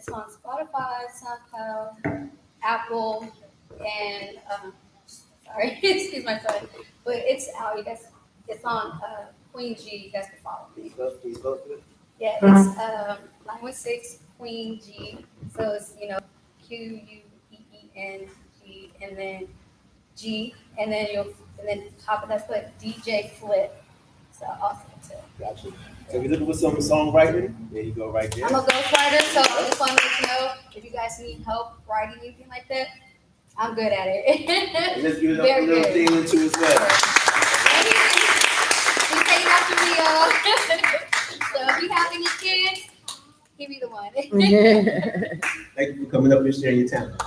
It's on Spotify, SoundCloud, Apple, and sorry, excuse my son, but it's out. You guys, it's on Queen G. You guys can follow me. Please go through it. Yeah, it's 916 Queen G. So it's QUEENG and then G and then top of that put DJ Flip. So awesome too. Gotcha. So if you're looking for some songwriting, there you go right there. I'm a ghostwriter, so I just want to let you know if you guys need help writing anything like that, I'm good at it. And let's give it up a little thing into as well. Please take it after me, y'all. So if you have any kids, give me the one. Thank you for coming up and sharing your talent.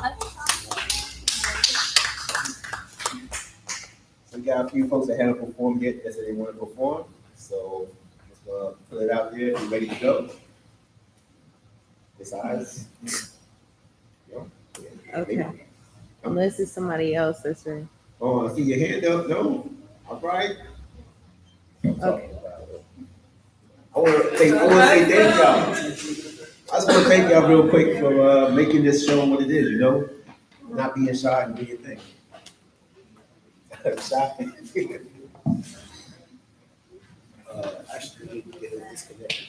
So we got a few folks that haven't performed yet that said they want to perform. So let's put it out there if you're ready to go. MsEyez. Okay. Unless it's somebody else that's ready. Oh, I see your hand up. No. All right. Okay. I want to say thank y'all. I just want to thank y'all real quick for making this show what it is, you know? Not being shy and doing your thing. Shy. Actually, we need to get it disconnected.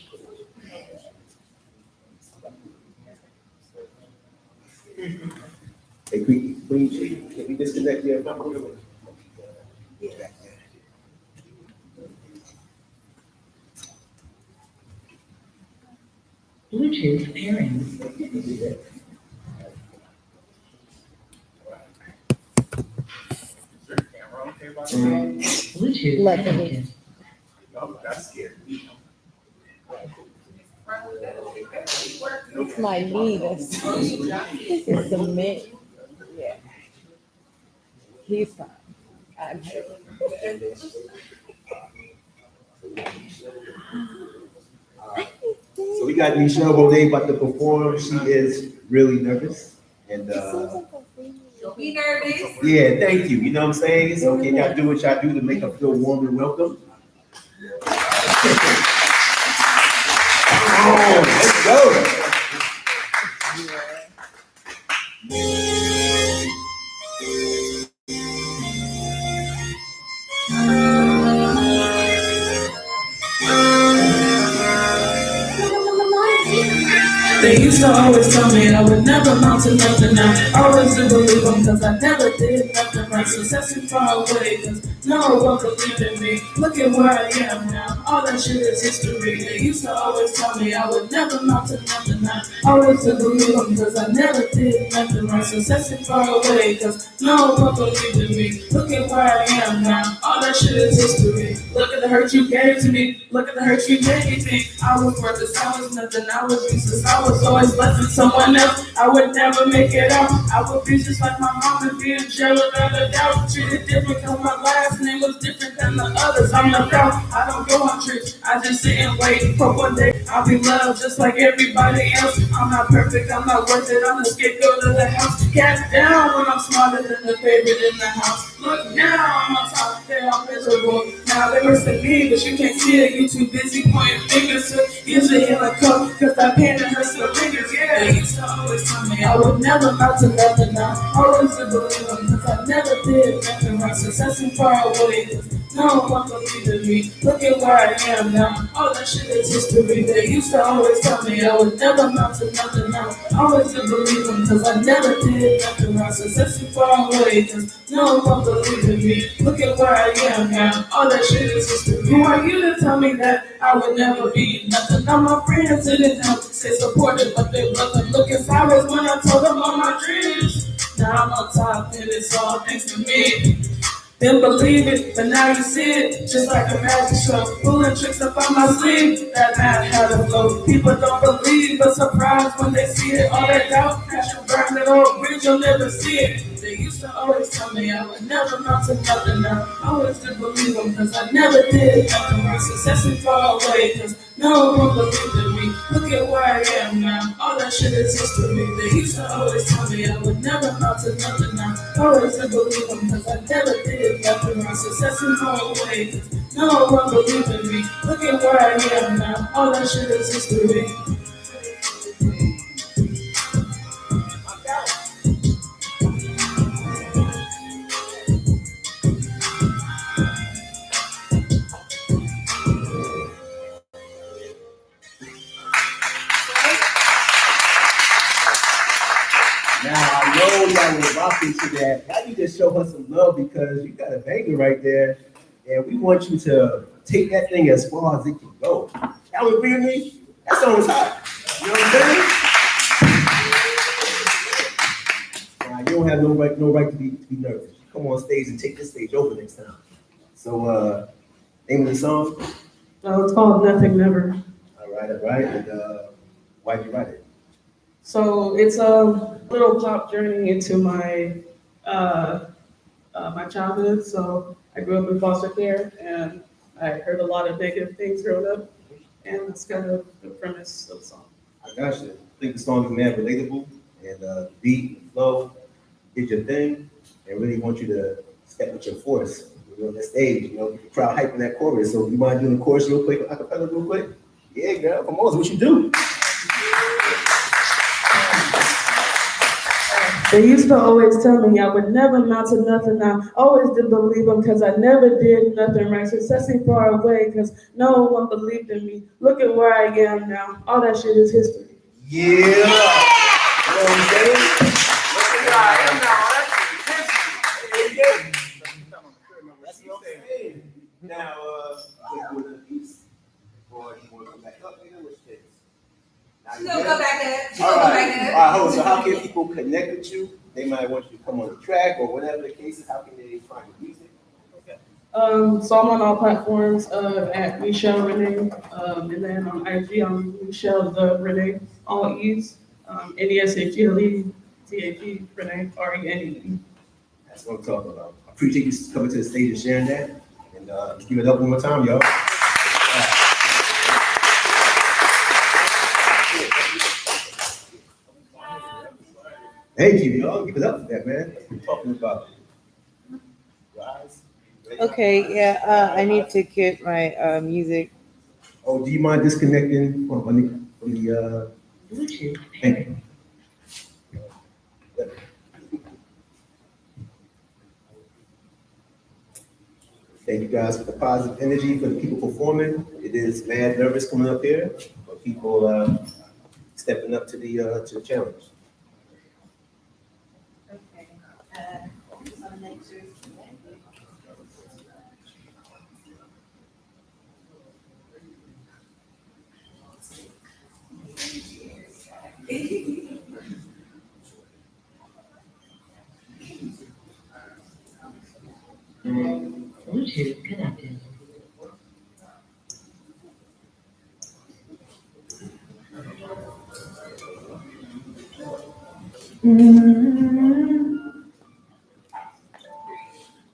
Hey, Queen G, can we disconnect your number? Yeah. Bluetooth pairing. Bluetooth connected. Oh, that's scary. It's my knee. It's the mid. Yeah. He's fine. I'm here. So we got Michelle Bonet about to perform. She is really nervous. And Don't be nervous. yeah, thank you. You know what I'm saying? It's okay. Y'all do what y'all do to make her feel warm and welcome. Oh, let's go. They used to always tell me I would never amount to nothing. I always did believe them cause I never did nothing right. Success is far away cause no one believed in me. Look at where I am now, all that shit is history. They used to always tell me I would never amount to nothing. I always did believe them cause I never did nothing right. Success is far away cause no one believed in me. Look at where I am now, all that shit is history. Look at the hurt you gave to me, look at the hurt you gave me. I was worthless, I was nothing, I was useless, I was always blessing someone else. I would never make it out. I would be just like my mom and be in jail without a doubt. Treated different cause my last name was different than the others. I'm the proud, I don't go on trips. I just sit and wait for one day I'll be loved just like everybody else. I'm not perfect, I'm not worth it. I'm the scapegoat of the house. Cast down when I'm smarter than the favorite in the house. Look now, I'm on top there, I'm miserable. Now they were to me, but you can't see it. You too busy pointing fingers. So use it in a cup, cause I pain and hurts the fingers. Yeah, they used to always tell me I would never amount to nothing. Now always to believe them, cause I never did nothing right. Success is far away, cause no one believed in me. Look at where I am now, all that shit is history. They used to always tell me I would never amount to nothing. Now always to believe them, cause I never did nothing right. Success is far away, cause no one believed in me. Look at where I am now, all that shit is history. Who are you to tell me that I would never be nothing? Now my friends didn't help, say supported, but they wasn't looking sideways when I told them all my dreams. Now I'm on top and it's all thanks to me. Didn't believe it, but now you see it, just like a magic show. Pulling tricks up on my sleeve, that math had a flow. People don't believe, but surprised when they see it. All that doubt, crash and burn that old bridge, you'll never see it. They used to always tell me I would never amount to nothing. Now I always did believe them, cause I never did nothing right. Success is far away, cause no one believed in me. Look at where I am now, all that shit is history. They used to always tell me I would never amount to nothing. Now I always did believe them, cause I never did nothing right. Success is far away, cause no one believed in me. Look at where I am now, all that shit is history. Now, I know y'all were rocking to that. Now you just show her some love because you got a banger right there. And we want you to take that thing as far as it can go. Y'all agree with me? That song is hot. You know what I'm saying? Now, you don't have no right to be nervous. Come on stage and take this stage over next time. So, name of the song? It's called Nothing Never. All right. And why did you write it? So it's a little pop journey into my my childhood. So I grew up in foster care, and I heard a lot of negative things growing up, and that's kind of the premise of the song. I got you. I think the song is mad relatable, and the beat, the flow, did your thing, and really want you to step with your force. You're on that stage, you know, get the crowd hyping that chorus. So you mind doing the chorus real quick, acapella real quick? Yeah, girl, come on, it's what you do. They used to always tell me I would never amount to nothing. I always did believe them because I never did nothing right. Success ain't far away because no one believed in me. Look at where I am now. All that shit is history. Yeah. You know what I'm saying? Now, you want to do another piece? Or you want to come back up, nigga? Which case? She's gonna go back there. She's All gonna go right, back there. all right, hold on. So how can people connect with you? They might want you to come on the track or whatever the case is. How can they find your music? So I'm on all platforms at Michelle Renee, and then on IG I'm Michelle the Renee, all E's, NESHGLE, TAG Renee, RENE. That's what I'm talking about. I appreciate you coming to the stage and sharing that. And let's give it up one more time, y'all. Thank you, y'all. Give it up for that, man. That's what we're talking about. Rise. Ready? Okay, yeah, I need to get my music. Oh, do you mind disconnecting from the Bluetooth. thank you. Thank you guys for the positive energy for the people performing. It is mad nervous coming up here, but people stepping up to the challenge. Okay. Bluetooth connected.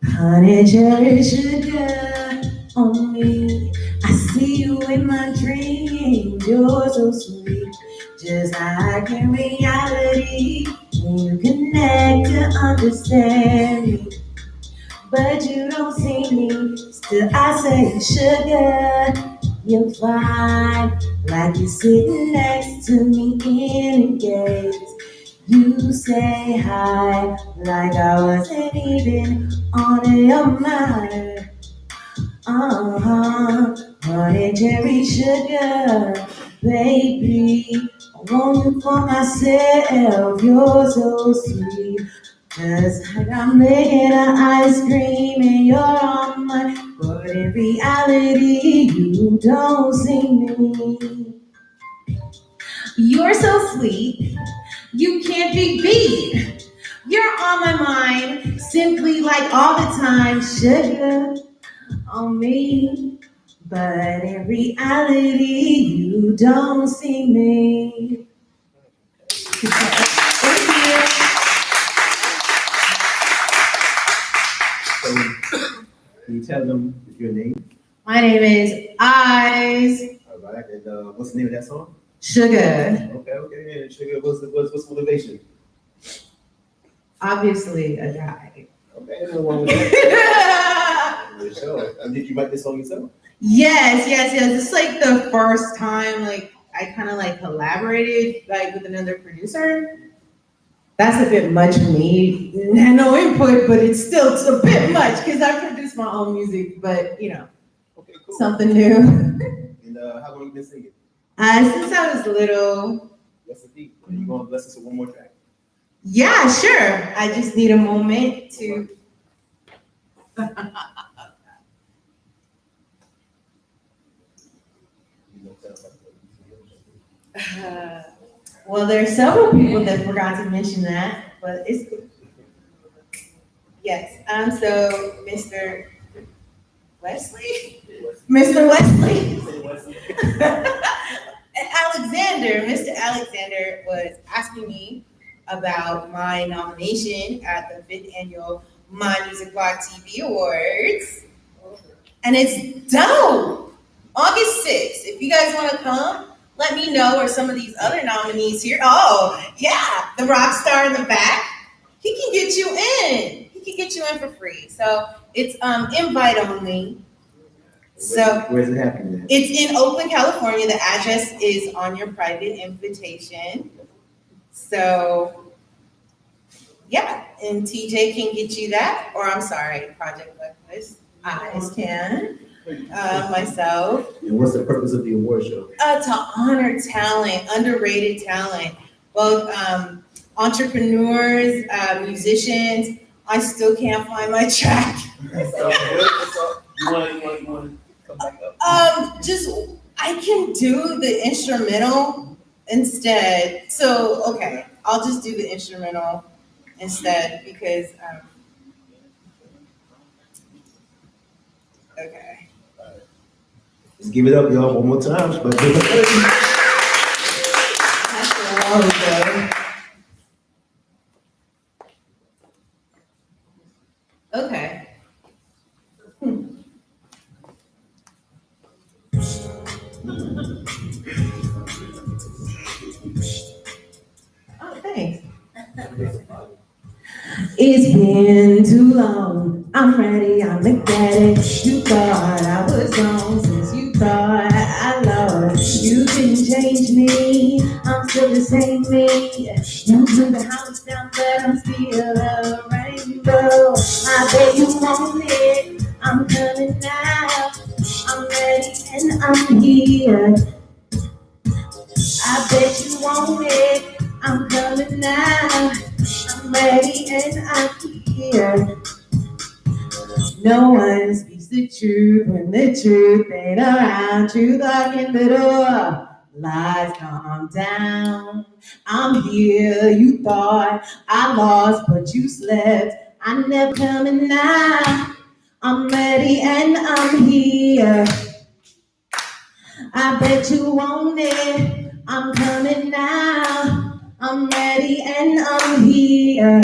Honey, cherry sugar on me. I see you in my dreams. You're so sweet, just like in reality. When you connect to understand me, but you don't see me. Still, I say, sugar, you're fine. Like you're sitting next to me in a gaze. You say hi, like I wasn't even on your mind. Honey, cherry sugar, baby. I want you for myself. You're so sweet. Just like I'm making an ice cream and you're on mine. But in reality, you don't see me. You're so sweet. You can't be beat. You're on my mind, simply like all the time. Sugar on me. But in reality, you don't see me. Thank you. So, can you tell them your name? My name is Eyes All right, and what's the name of that song? Sugar. Okay, and Sugar, what's motivation? Obviously a guy. Okay, no wrong with that. For sure. And did you write this song yourself? Yes. It's like the first time like I kind of like collaborated like with another producer. That's a bit much for me. Had no input, but it's still a bit much because I produce my own music, but you know, Okay, cool. something new. And how long you been singing? Since I was little. Yes, indeed. And you gonna bless us with one more track? Yeah, sure. I just need a moment to. Well, there's several people that forgot to mention that, but it's yes. So Mr. Wesley, Mr. Wesley, and Mr. Alexander was asking me about my nomination at the 5th annual My Music Blog TV Awards, and it's dope. August 6th. If you guys want to come, let me know, or some of these other nominees here. Oh, yeah, the rock star in the back. He can get you in. He can get you in for free. So it's invite only. So where's it happening? It's in Oakland, California. The address is on your private invitation. So yeah, and TJ can get you that, or I'm sorry, Project Breakfast. Eyes can. Myself. And what's the purpose of the award show? To honor talent, underrated talent, both entrepreneurs, musicians. I still can't find my track. You want to come back up? Just I can do the instrumental instead. So okay, I'll just do the instrumental instead because okay. Let's give it up, y'all, one more time. But okay. Oh, thanks. It's been too long. I'm ready. I looked at it. You thought I was gone since you thought I lost. You didn't change me. I'm still the same me. You took the house down, but I'm still a rainbow. I bet you want it. I'm coming now. I'm ready and I'm here. I bet you want it. I'm coming now. I'm ready and I'm here. No one speaks the truth when the truth ain't around. Truth in the door. Lies calm down. I'm here. You thought I lost, but you slept. I'm never coming now. I'm ready and I'm here. I bet you want it. I'm coming now. I'm ready and I'm here.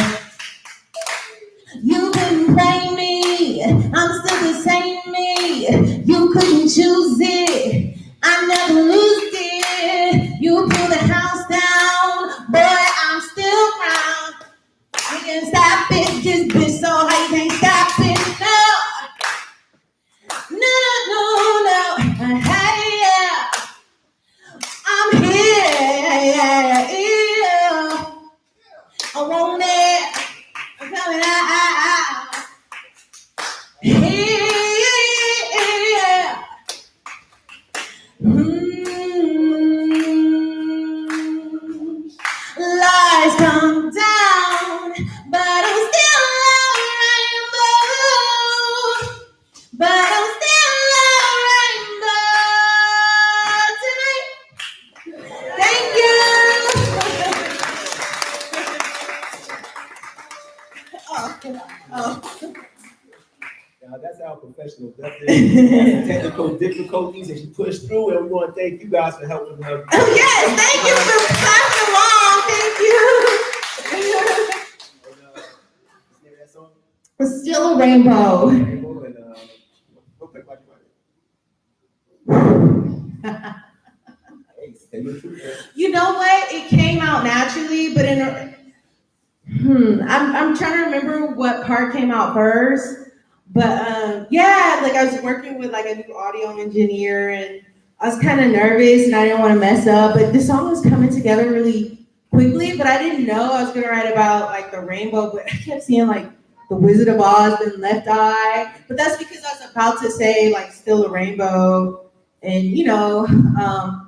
You couldn't play me. I'm still the same me. You couldn't choose it. I never lose it. You pull the house down. Boy, I'm still round. You can stop it. This bitch so high you can't stop it. No. Hey, yeah. I'm here. I want it. I'm coming out. Yeah. Lies come down, but I'm still a rainbow. But I'm still a rainbow tonight. Thank you. Now, that's our professional. That's technical difficulties that she pushed through, and we want to thank you guys for helping her. Oh, yes, thank you for passing along. Thank you. It's still a rainbow. You know what? It came out naturally, but I'm trying to remember what part came out first. But yeah, like I was working with like a new audio engineer, and I was kind of nervous, and I didn't want to mess up. But the song was coming together really quickly. But I didn't know I was gonna write about like the rainbow. But I kept seeing like the Wizard of Oz and Left Eye. But that's because I was about to say like still a rainbow, and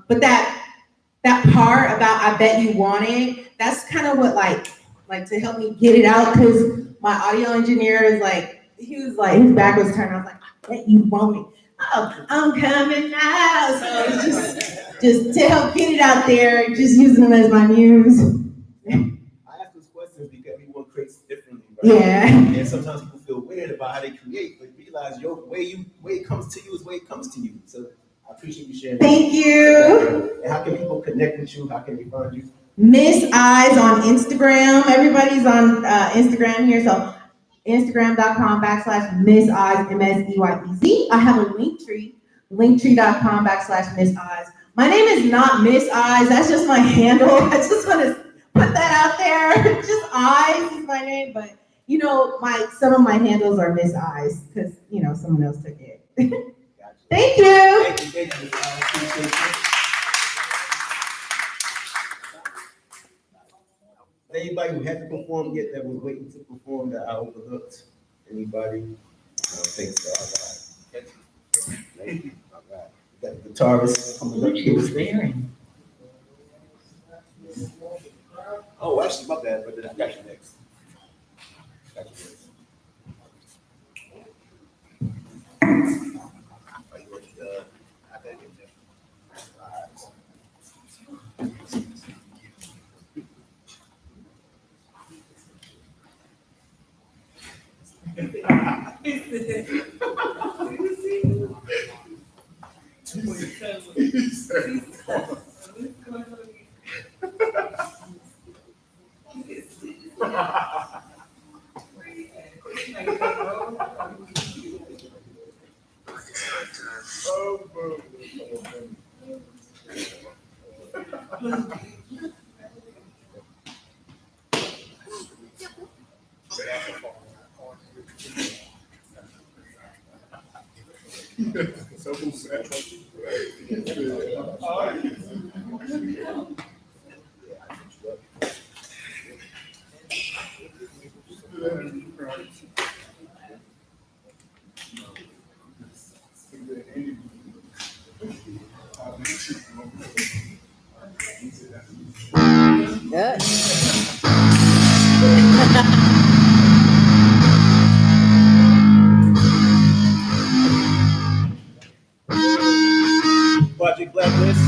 but that part about I bet you want it. That's kind of what like like to help me get it out, because my audio engineer is like, he was like, his back was turned. I was like, I bet you won't. Oh, I'm coming now. So it's just to help get it out there, just using them as my muse. I ask those questions because everyone creates differently, right? Yeah. And sometimes people feel weird about how they create, but realize your way it comes to you is the way it comes to you. So I appreciate you sharing. Thank you. And how can people connect with you? How can they find you? MsEyez on Instagram. Everybody's on Instagram here, so Instagram.com/MsEyez, MsEyez. I have a link tree, linktree.com/MsEyez. My name is not MsEyez, that's just my handle. I just want to put that out there. Just Eyes is my name, but you know, some of my handles are MsEyez because you know someone else took it. Gotcha. Thank you. Thank you. I appreciate you. Anybody who hasn't performed yet that was waiting to perform that I overlooked? Anybody? No, thanks. All right. Thank you. All right. We got the guitarist coming up to the stage. Oh, actually, my bad, but then I got you next. Got you next. Are you ready? I gotta get there. All right. Good. Project Blacklist.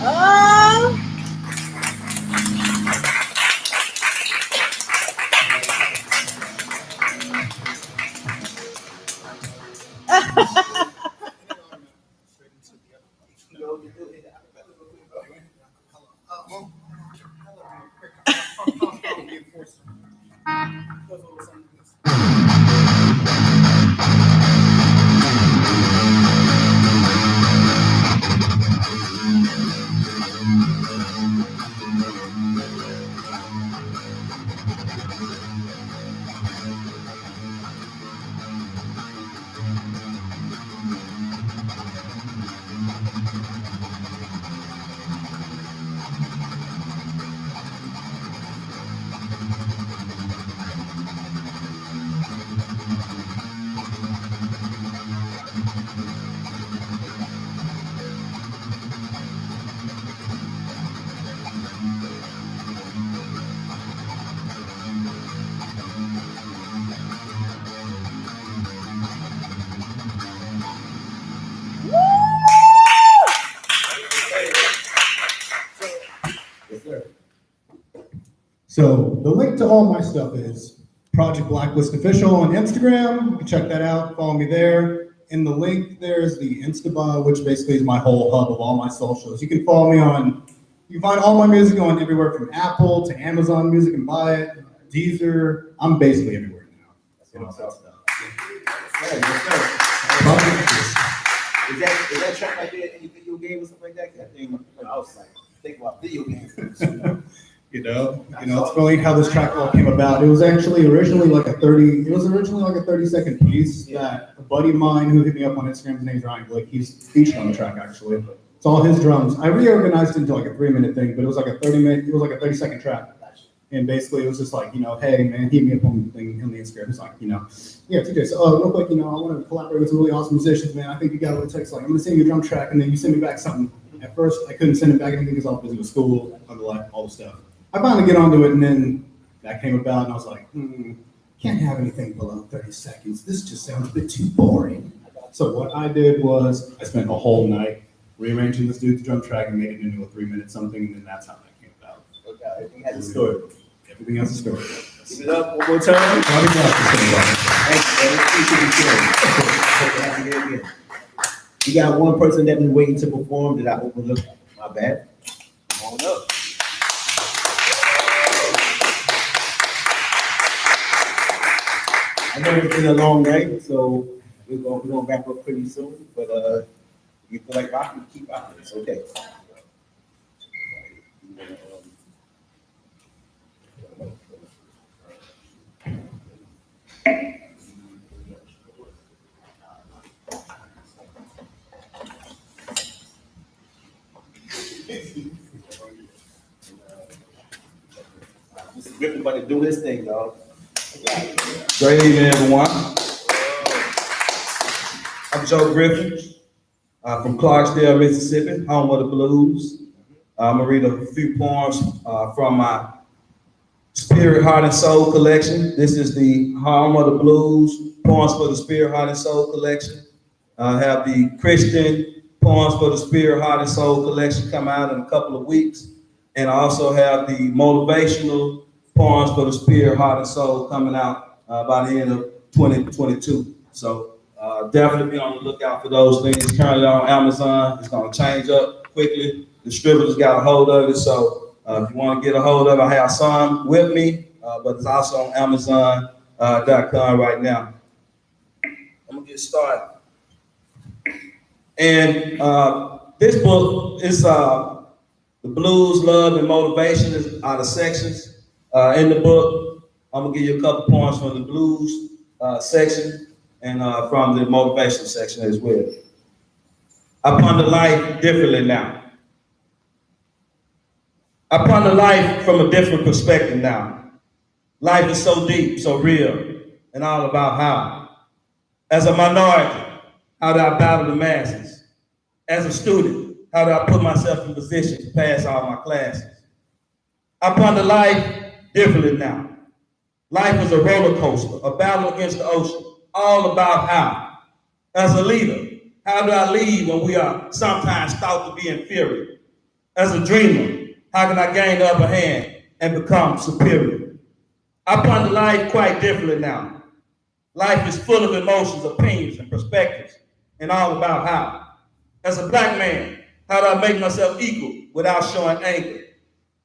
Oh, Yes, sir. So the link to all my stuff is Project Blacklist Official on Instagram. You can check that out. Follow me there. In the link, there's the Instabot, which basically is my whole hub of all my socials. You can follow me on. You can find all my music on everywhere from Apple to Amazon Music and buy it. Deezer. I'm basically everywhere now. That's what I'm talking about. Yes, sir. Is that track like that in any video game or something like that? I think I was like thinking about video games. It's funny how this track all came about. It was actually originally like a 30-second piece that a buddy of mine who hit me up on Instagram, his name's Ryan Blake, he's featured on the track actually. It's all his drums. I reorganized it into like a 3-minute thing, but it was like a 30-second track. And basically it was just like, hey man, hit me up on the Instagram. It's like, yeah, TJ, so real quick, I want to collaborate with some really awesome musicians, man. I think you got what it takes. Like, I'm gonna send you a drum track, and then you send me back something. At first, I couldn't send it back anything because I was busy with school, all the stuff. I finally get onto it, and then that came about, and I was like, can't have anything below 30 seconds. This just sounds a bit too boring. So what I did was I spent a whole night rearranging this dude's drum track and made it into a 3-minute something, and then that's how that came about. Okay, everything has a story. Everything has a story. Give it up one more time. Thank you, man. You got one person that been waiting to perform that I overlooked. My bad. Come on up. I know it's been a long night, so we're gonna wrap up pretty soon. But you feel like rocking, keep rocking. It's okay. Mr. Griffin about to do his thing, dog. Great evening, everyone. I'm Joe Griffin from Clarksdale, Mississippi, home of the blues. I'm gonna read a few poems from my Spirit, Heart, and Soul collection. This is the home of the blues, poems for the Spirit, Heart, and Soul collection. I have the Christian poems for the Spirit, Heart, and Soul collection come out in a couple of weeks. And I also have the motivational poems for the Spirit, Heart, and Soul coming out by the end of 2022. So definitely be on the lookout for those things. Currently on Amazon. It's going to change up quickly. Distributors got a hold of it. So if you want to get a hold of it, I have some with me, but it's also on Amazon.com right now. I'm going to get started. And this book is the blues, love, and motivation are the sections in the book. I'm gonna give you a couple points from the blues section, and from the motivation section as well. I ponder life differently now. I ponder life from a different perspective now. Life is so deep, so real, and all about how. As a minority, how do I battle the masses? As a student, how do I put myself in position to pass all my classes? I ponder life differently now. Life is a roller coaster, a battle against the ocean, all about how. As a leader, how do I lead when we are sometimes thought to be inferior? As a dreamer, how can I gain the upper hand and become superior? I ponder life quite differently now. Life is full of emotions, opinions, and perspectives, and all about how. As a black man, how do I make myself equal without showing anger?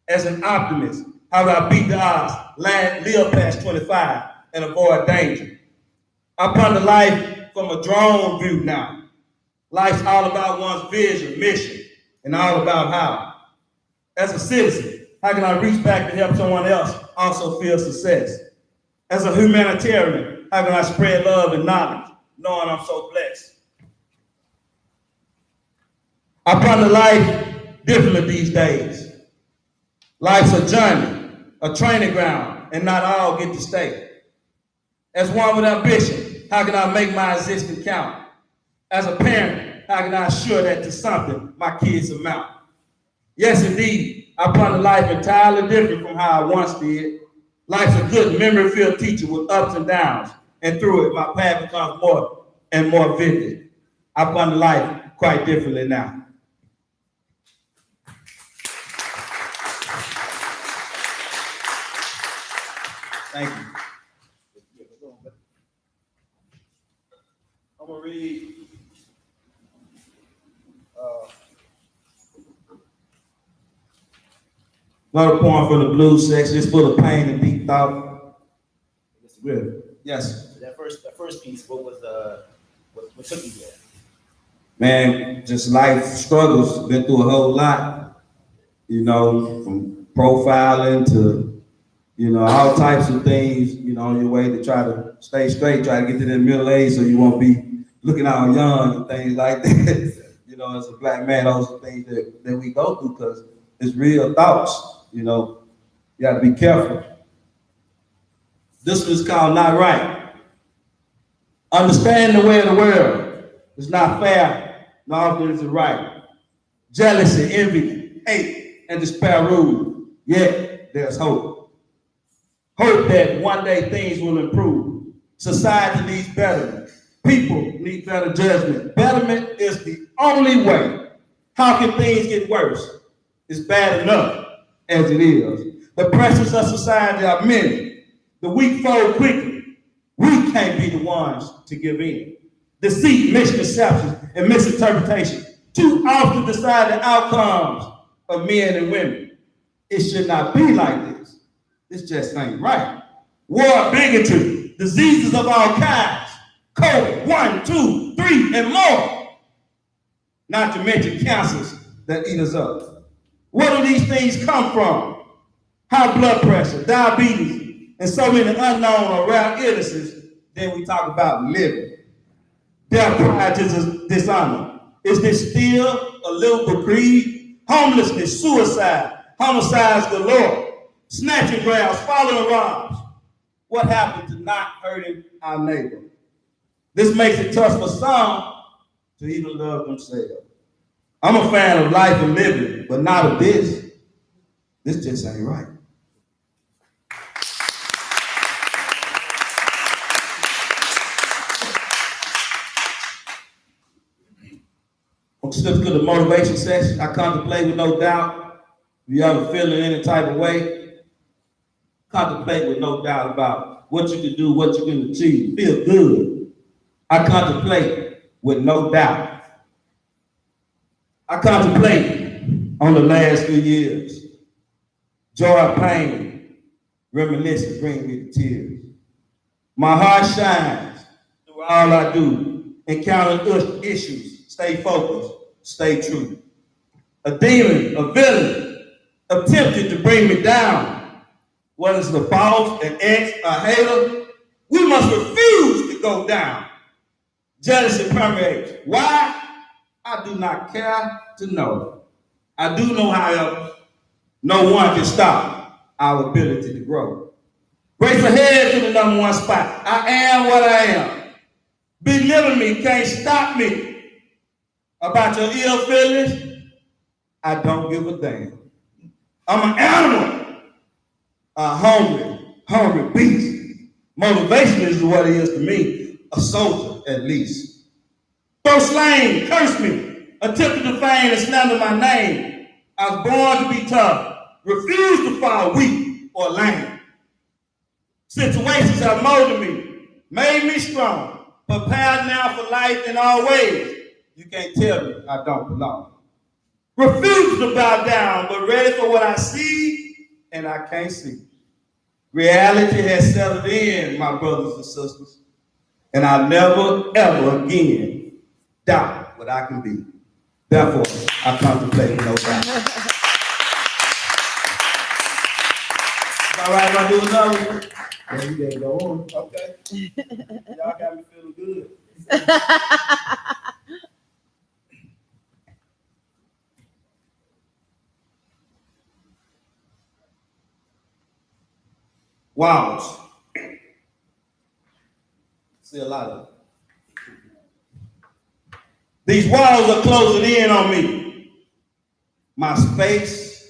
As an optimist, how do I beat the odds, live past 25, and avoid danger? I ponder life from a drone view now. Life's all about one's vision, mission, and all about how. As a citizen, how can I reach back to help someone else also feel success? As a humanitarian, how can I spread love and knowledge, knowing I'm so blessed? I ponder life differently these days. Life's a journey, a training ground, and not all get to stay. As one with ambition, how can I make my existence count? As a parent, how can I assure that to something my kids amount? Yes, indeed, I ponder life entirely different from how I once did. Life's a good memory-filled teacher with ups and downs, and through it, my path becomes more and more vivid. I ponder life quite differently now. Thank you. I'm gonna read another poem from the blues section. It's full of pain and deep thought. Mr. Griffin, Yes, that first piece, what was what took you there? man, just life struggles. Been through a whole lot, you know, from profiling to, you know, all types of things, you know, on your way to try to stay straight, try to get to that middle age so you won't be looking all young and things like that. You know, as a black man, those are things that we go through because it's real thoughts, you know. You gotta be careful. This was called Not Right. Understand the way of the world is not fair, nor often is it right. Jealousy, envy, hate, and despair rule, yet there's hope. Hope that one day things will improve. Society needs betterment. People need better judgment. Betterment is the only way. How can things get worse? It's bad enough as it is. The pressures of society are many. The weak fold quickly. We can't be the ones to give in. Deceit, misconceptions, and misinterpretation too often decide the outcomes of men and women. It should not be like this. This just ain't right. War, bigotry, diseases of all kinds, COVID, 1, 2, 3, and more. Not to mention cancers that eat us up. Where do these things come from? High blood pressure, diabetes, and so many unknown or rare illnesses. Then we talk about living. Death, pride, dishonor. Is this still a livable creed? Homelessness, suicide, homicides galore. Snatching grabs, following robs. What happened to not hurting our neighbor? This makes it tough for some to even love themselves. I'm a fan of life and living, but not of this. This just ain't right. Let's go to the motivation section. I contemplate with no doubt. If you ever feeling any type of way, contemplate with no doubt about what you can do, what you can achieve. Feel good. I contemplate with no doubt. I contemplate on the last few years. Joy, pain, reminiscence bring me to tears. My heart shines through all I do. Encountering issues, stay focused, stay true. A demon, a villain, attempted to bring me down. Whether it's the boss, an ex, a hater, we must refuse to go down. jealousy permeates. Why? I do not care to know. I do know, however, no one can stop our ability to grow. Race ahead to the number one spot. I am what I am. Belittling me can't stop me. About your ill feelings, I don't give a damn. I'm an animal, a hungry beast. Motivation is what it is to me, a soldier at least. Throw slang, curse me, attempted to defame and slander my name. I was born to be tough, refused to fall weak or lame. Situations have molded me, made me strong, prepared now for life in all ways. You can't tell me I don't belong. Refuse to bow down, but ready for what I see and I can't see. Reality has settled in, my brothers and sisters, and I'll never, ever again doubt what I can be. Therefore, I contemplate no doubt. All right, if I do another one? Yeah, you gotta go on. Okay. Y'all got me feeling good. Walls. See a lot of them. These walls are closing in on me. My space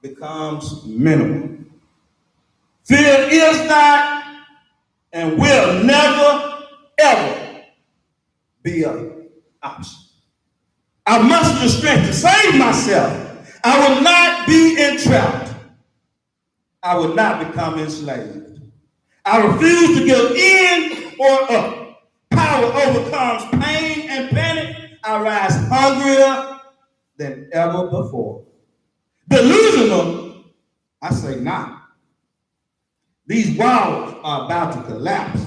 becomes minimal. Fear is not and will never, ever be an option. I muster the strength to save myself. I will not be entrapped. I will not become enslaved. I refuse to give in or up. Power overcomes pain and panic. I rise hungrier than ever before. Delusional, I say not. These walls are about to collapse.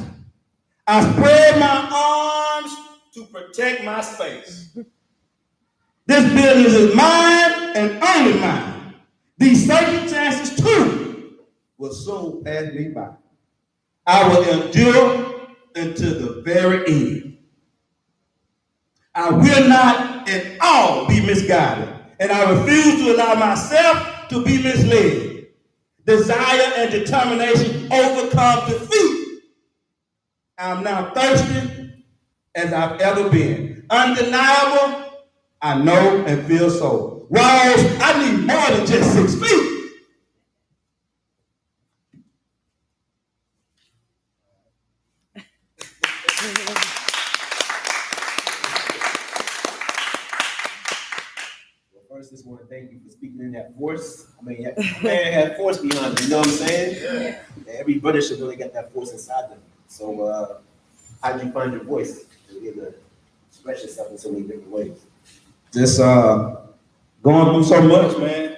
I spread my arms to protect my space. This business is mine and only mine. These circumstances too will soon pass me by. I will endure until the very end. I will not at all be misguided, and I refuse to allow myself to be misled. Desire and determination overcome defeat. I'm now thirsty as I've ever been. Undeniable, I know and feel so. Walls, I need more than just 6 feet. First, just want to thank you for speaking in that force. I mean, man had force behind it, you know what I'm saying? Yeah. Every brother should really get that force inside them. So, how do you find your voice? You're able to express yourself in so many different ways. Just going through so much, man.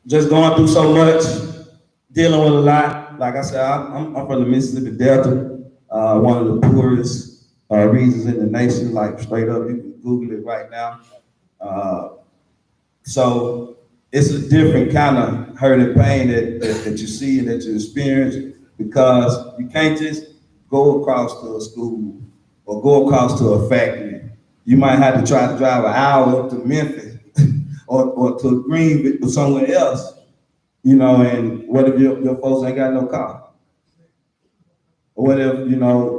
Just going through so much, dealing with a lot. Like I said, I'm from the Mississippi Delta, one of the poorest regions in the nation, like straight up. You can Google it right now. So it's a different kind of hurt and pain that you see and that you experience, because you can't just go across to a school or go across to a factory. You might have to try to drive an hour up to Memphis or to Greenville or somewhere else, you know, and what if your folks ain't got no car? Or what if, you know,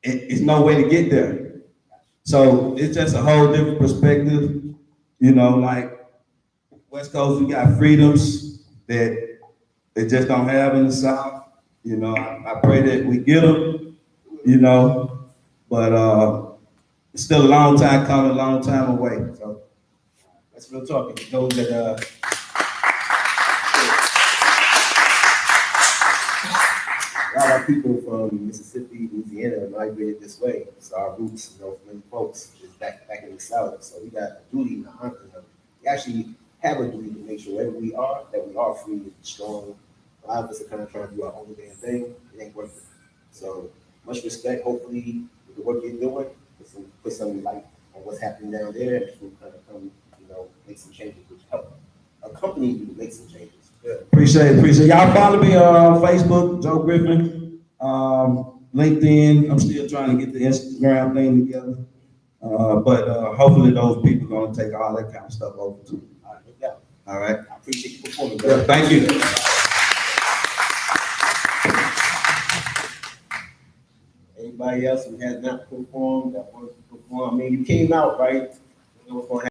it's no way to get there. So it's just a whole different perspective, you know, like West Coast, we got freedoms that they just don't have in the South. You know, I pray that we get them, you know, but it's still a long time coming, a long time away. So that's real talk. It knows that a lot of people from Mississippi, Louisiana migrated this way. It's our roots, you know, from many folks is back in the South. So we got a duty and a honor. We actually have a duty to make sure wherever we are, that we are free and strong. A lot of us are kind of trying to do our own damn thing. It ain't working. So much respect. Hopefully, with the work you're doing, put some light on what's happening down there, and we'll kind of come, you know, make some changes, which help accompany you to make some changes. appreciate it. Y'all follow me on Facebook, Joe Griffin. LinkedIn, I'm still trying to get the Instagram thing together. But hopefully those people are gonna take all that kind of stuff over too. All right, no doubt. All right? I appreciate your performance. Yeah, thank you. Anybody else who has not performed, that wants to perform, I mean, you came out, right? You know what's gonna happen.